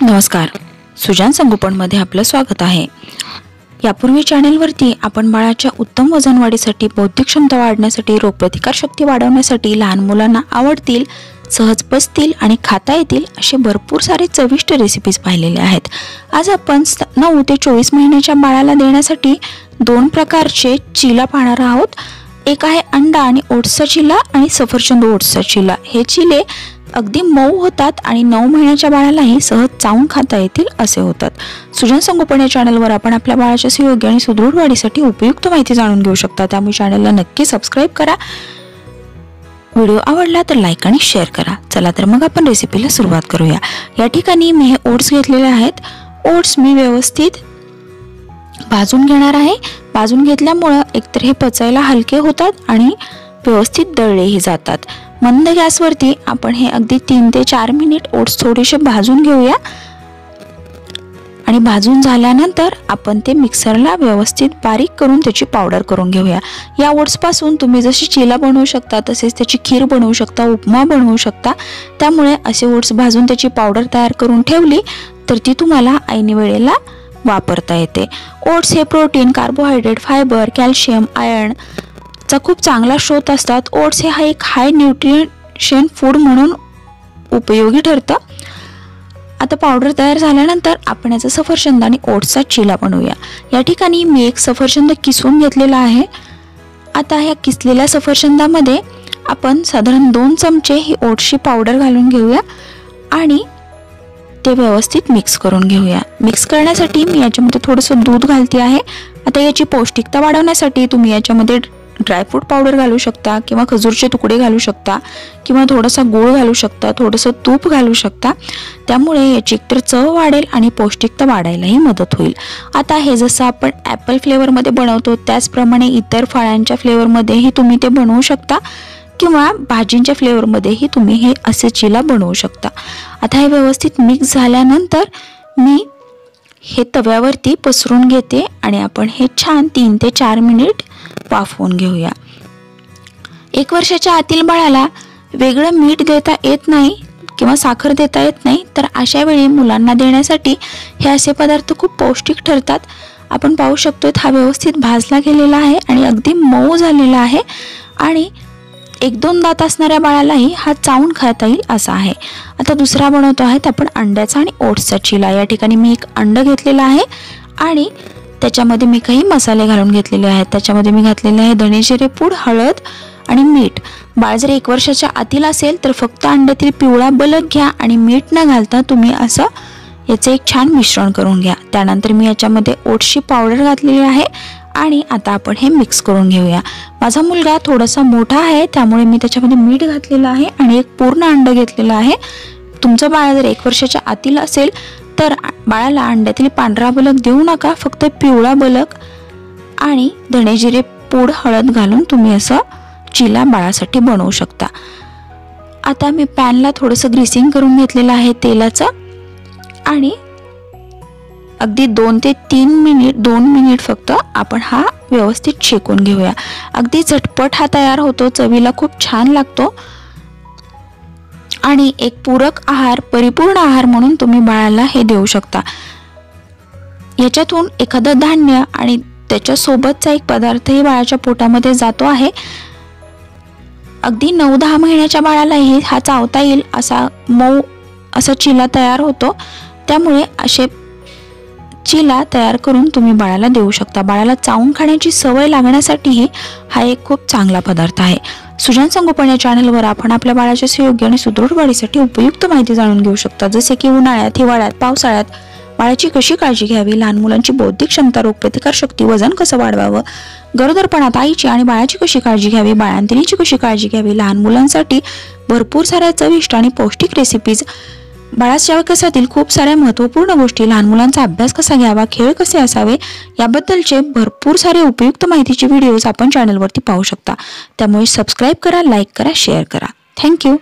नमस्कार, सुजान संगोपनमध्ये आपलं स्वागत आहे। यापूर्वी चॅनलवरती आपण बाळाच्या उत्तम वजन वाढीसाठी, बौद्धिक क्षमता वाढण्यासाठी, रोगप्रतिकार शक्ती वाढवण्यासाठी, लहान मुलांना आवडतील, सहज पचतील आणि खाता येतील असे भरपूर सारे चविष्ट रेसिपीज पाहिलेले आहेत। आज आपण 9 ते 24 महिन्याच्या बाळाला देण्यासाठी 2 प्रकारचे चिला पाहणार आहोत। एक आहे अंडा आणि ओट्सचा चिला आणि सफरचंद ओट्सचा चिला। हे चिले अगदी मऊ होतात आणि 9 महिन्याच्या बाळालाही सहज चावून खाता येतील असे होतात। सुजान संगोपन या चॅनलवर आपण आपल्या बाळाच्या सुयोग्य आणि सुदृढ वाढीसाठी उपयुक्त माहिती जाणून घेऊ शकता। त्यामुळे चॅनलला नक्की सबस्क्राइब करा। व्हिडिओ आवडला तर लाईक आणि शेअर करा। चला तर मग आपण रेसिपीला सुरुवात करूया। या ठिकाणी मी हे ओट्स घेतलेले आहेत। ओट्स मी व्यवस्थित भाजून घेणार आहे। भाजून घेतल्यामुळे एकतर हे पचायला हलके होतात आणि व्यवस्थित दळलेही जातात। मंद गॅसवरती आपण हे अगदी 3 ते 4 मिनिट ओट्स थोडेसे भाजून घेऊया आणि भाजून झाल्यानंतर आपण ते मिक्सरला व्यवस्थित बारीक करून त्याची पावडर करून घेऊया। या ओट्स पासून तुम्ही जशी चिला बनवू शकता तसेच त्याची खीर बनवू शकता, उपमा बनवू शकता। त्यामुळे असे ओट्स भाजून त्याची पावडर तयार करून ठेवली तर ती तुम्हाला ऐन वेळेला वापरता येते। ओट्स हे protein, carbohydrate, fibre, calcium, iron चा खूप चांगला स्रोत असतात। ओट्स हे एक हाय न्यूट्रिशन फूड म्हणून उपयोगी ठरतं। आता पावडर तयार झाल्यानंतर आपण याचा सफरचंद आणि ओट्सचा चिला बनवूया। या ठिकाणी मी एक सफरचंद किसून घेतलेला आहे। आता ह्या किसलेल्या सफरचंदामध्ये आपण साधारण 2 चमचे ही ओट्सची पावडर घालून घेऊया आणि ते व्यवस्थित मिक्स करून घेऊया। मिक्स करण्यासाठी मी याच्यामध्ये थोडंसं दूध घालते आहे। आता याची पौष्टिकता वाढवण्यासाठी तुम्ही याच्यामध्ये ड्रायफ्रूट पावडर घालू शकता किंवा खजूरचे तुकडे घालू शकता किंवा थोडासा गूळ घालू शकता, थोडंसं तूप घालू शकता। त्यामुळे याची एकतर चव वाढेल आणि पौष्टिकता वाढायलाही मदत होईल। आता हे जसं आपण ॲपल फ्लेवरमध्ये बनवतो त्याचप्रमाणे इतर फळांच्या फ्लेवरमध्येही तुम्ही ते बनवू शकता किंवा भाजींच्या फ्लेवरमध्येही तुम्ही हे असे चिला बनवू शकता। आता हे व्यवस्थित मिक्स झाल्यानंतर मी हे तव्यावरती पसरून घेते आणि आपण हे छान 3 ते 4 मिनिट वाफवून घेऊया। 1 वर्षाच्या आतील बाळाला वेगळं मीठ देता येत नाही किंवा साखर देता येत नाही, तर अशा वेळी मुलांना देण्यासाठी हे असे पदार्थ खूप पौष्टिक ठरतात। आपण पाहू शकतो हा व्यवस्थित भाजला गेलेला आहे आणि अगदी मऊ झालेला आहे आणि 1-2 दात असणाऱ्या बाळालाही हा चावून खाता येईल असा आहे। आता दुसरा बनवतो आहे आपण अंड्याचा आणि ओट्सचा चिला। या ठिकाणी मी एक अंड घेतलेला आहे आणि त्याच्यामध्ये मी काही मसाले घालून घेतलेले आहेत। त्याच्यामध्ये मी घातलेले आहे धणे जिरे पूड, हळद आणि मीठ। बाळ जर 1 वर्षाच्या आतील असेल तर फक्त अंड्यातील पिवळा बलक घ्या आणि मीठ न घालता तुम्ही असं याचे एक छान मिश्रण करून घ्या। त्यानंतर मी याच्यामध्ये ओट्सची पावडर घातलेली आहे आणि आता आपण हे मिक्स करून घेऊया। माझा मुलगा थोडासा मोठा आहे त्यामुळे मी त्याच्यामध्ये मीठ घातलेलं आहे आणि एक पूर्ण अंड घेतलेलं आहे। तुमचं बाळ जर 1 वर्षाच्या आतील असेल तर बाळाला अंड्यातील पांढरा बलक देऊ नका, फक्त पिवळा बलक आणि धणे जिरे पूड, हळद घालून तुम्ही असं चिला बाळासाठी बनवू शकता। आता मी पॅनला थोडंसं ग्रीसिंग करून घेतलेलं आहे तेलाचं आणि अगदी 2 ते 2 मिनिट फक्त आपण हा व्यवस्थित शेकून घेऊया। अगदी झटपट हा तयार होतो, चवीला खूप छान लागतो आणि एक पूरक आहार, परिपूर्ण आहार म्हणून तुम्ही बाळाला हे देऊ शकता। याच्यातून एखादं धान्य आणि त्याच्या सोबतचा एक पदार्थही बाळाच्या पोटामध्ये जातो आहे। अगदी 9-10 महिन्याच्या बाळालाही हा चावता येईल असा मऊ असा चिला तयार होतो। त्यामुळे असे चिला तयार करून तुम्ही बाळाला देऊ शकता। बाळाला चावून खाण्याची सवय लागण्यासाठीही हा एक खूप चांगला पदार्थ आहे। सुजान संगोपन या चॅनलवर आपण आपल्या बाळाच्या सुयोग्य आणि सुदृढ वाढीसाठी उपयुक्त माहिती जाणून घेऊ शकता। जसे की उन्हाळ्यात, हिवाळ्यात, पावसाळ्यात बाळाची कशी काळजी घ्यावी, लहान मुलांची बौद्धिक क्षमता, रोगप्रतिकार शक्ती, वजन कसं वाढवावं, गरोदरपणात आईची आणि बाळाची कशी काळजी घ्यावी, बाळंतिणीची कशी काळजी घ्यावी, लहान मुलांसाठी भरपूर साऱ्या चविष्ट आणि पौष्टिक रेसिपीज, बाळाच्या विकासातील खूप साऱ्या महत्त्वपूर्ण गोष्टी, लहान मुलांचा अभ्यास कसा घ्यावा, खेळ कसे असावे याबद्दलचे भरपूर सारे उपयुक्त माहितीचे व्हिडिओज आपण चॅनलवरती पाहू शकता। त्यामुळे सबस्क्राइब करा, लाईक करा, शेअर करा। थँक्यू।